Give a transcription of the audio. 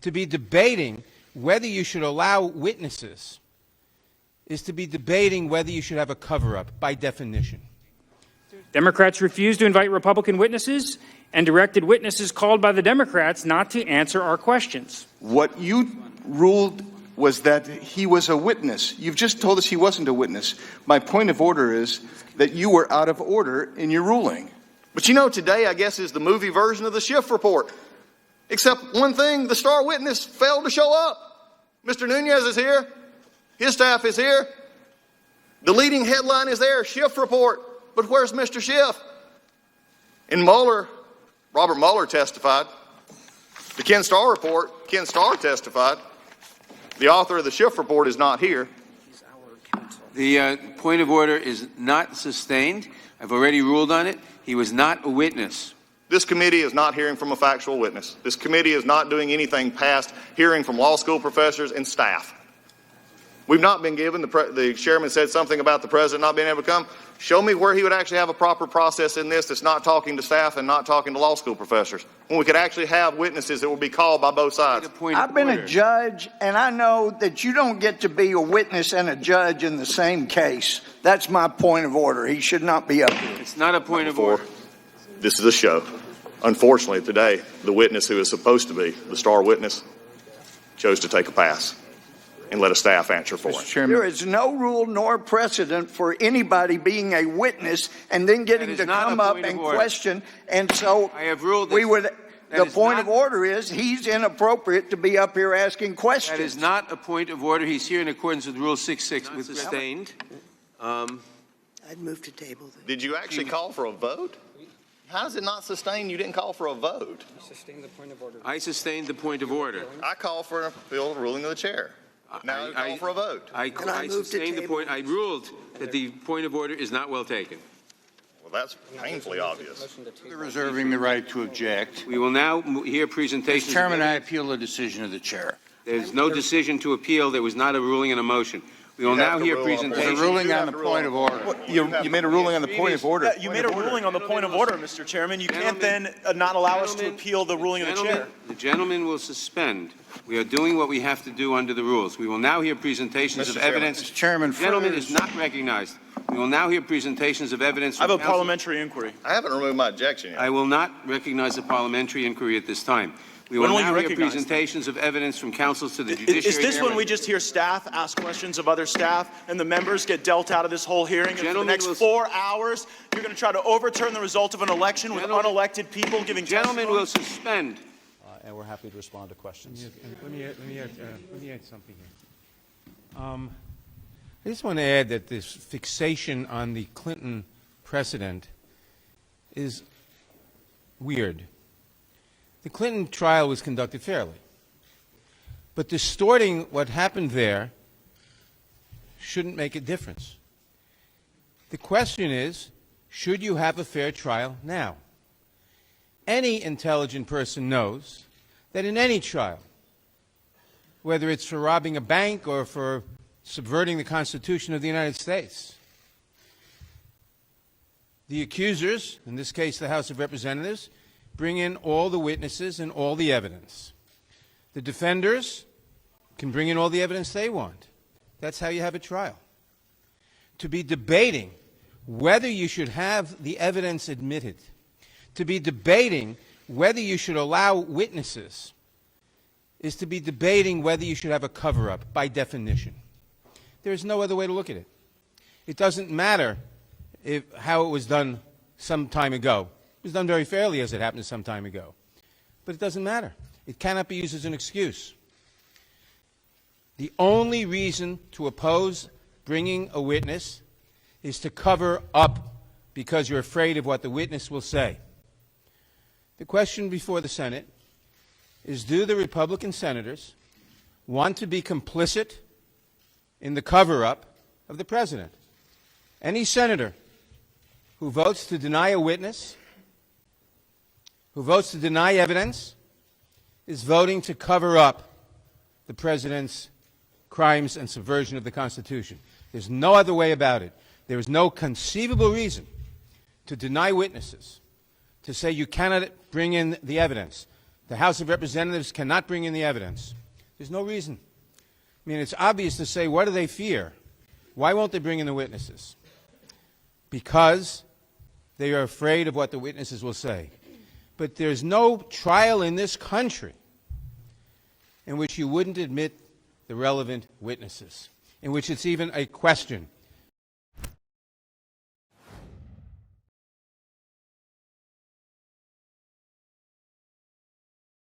To be debating whether you should allow witnesses is to be debating whether you should have a cover-up, by definition. Democrats refused to invite Republican witnesses and directed witnesses called by the Democrats not to answer our questions. What you ruled was that he was a witness. You've just told us he wasn't a witness. My point of order is that you were out of order in your ruling. But you know, today, I guess, is the movie version of the Schiff report. Except one thing, the star witness failed to show up. Mr. Nunez is here. His staff is here. The leading headline is there, Schiff report. But where's Mr. Schiff? And Robert Mueller testified. The Ken Starr report, Ken Starr testified. The author of the Schiff report is not here. The point of order is not sustained. I've already ruled on it. He was not a witness. This committee is not hearing from a factual witness. This committee is not doing anything past hearing from law school professors and staff. We've not been given, the chairman said something about the president not being able to come. Show me where he would actually have a proper process in this that's not talking to staff and not talking to law school professors, when we could actually have witnesses that will be called by both sides. I've been a judge, and I know that you don't get to be a witness and a judge in the same case. That's my point of order. He should not be up here. It's not a point of order. This is a show. Unfortunately, today, the witness who is supposed to be the star witness chose to take a pass and let a staff answer for it. There is no rule nor precedent for anybody being a witness and then getting to come up and question. And so I have ruled we would. The point of order is he's inappropriate to be up here asking questions. That is not a point of order. He's here in accordance with Rule 6.6 with sustained. I'd move to table this. Did you actually call for a vote? How is it not sustained? You didn't call for a vote. Sustain the point of order. I sustained the point of order. I call for an appeal of the ruling of the chair. Now I call for a vote. I sustained the point. I ruled that the point of order is not well taken. Well, that's painfully obvious. Reserving the right to object. We will now hear presentations. Mr. Chairman, I appeal the decision of the chair. There's no decision to appeal. There was not a ruling and a motion. We will now hear presentations. A ruling on the point of order. You made a ruling on the point of order. Yeah, you made a ruling on the point of order, Mr. Chairman. You can't then not allow us to appeal the ruling of the chair. The gentleman will suspend. We are doing what we have to do under the rules. We will now hear presentations of evidence. Mr. Chairman, the gentleman is not recognized. We will now hear presentations of evidence. I have a parliamentary inquiry. I haven't removed my objection yet. I will not recognize a parliamentary inquiry at this time. We will now hear presentations of evidence from counsels to the judiciary. Is this when we just hear staff ask questions of other staff and the members get dealt out of this whole hearing? And for the next 4 hours, you're going to try to overturn the result of an election with unelected people giving testimony? Gentlemen will suspend. And we're happy to respond to questions. Let me add something here. I just want to add that this fixation on the Clinton precedent is weird. The Clinton trial was conducted fairly. But distorting what happened there shouldn't make a difference. The question is, should you have a fair trial now? Any intelligent person knows that in any trial, whether it's for robbing a bank or for subverting the Constitution of the United States, the accusers, in this case the House of Representatives, bring in all the witnesses and all the evidence. The defenders can bring in all the evidence they want. That's how you have a trial. To be debating whether you should have the evidence admitted, to be debating whether you should allow witnesses, is to be debating whether you should have a cover-up, by definition. There's no other way to look at it. It doesn't matter how it was done some time ago. It was done very fairly, as it happened some time ago. But it doesn't matter. It cannot be used as an excuse. The only reason to oppose bringing a witness is to cover up because you're afraid of what the witness will say. The question before the Senate is, do the Republican senators want to be complicit in the cover-up of the president? Any senator who votes to deny a witness, who votes to deny evidence, is voting to cover up the president's crimes and subversion of the Constitution. There's no other way about it. There is no conceivable reason to deny witnesses, to say you cannot bring in the evidence, the House of Representatives cannot bring in the evidence. There's no reason. I mean, it's obvious to say, what do they fear? Why won't they bring in the witnesses? Because they are afraid of what the witnesses will say. But there's no trial in this country in which you wouldn't admit the relevant witnesses, in which it's even a question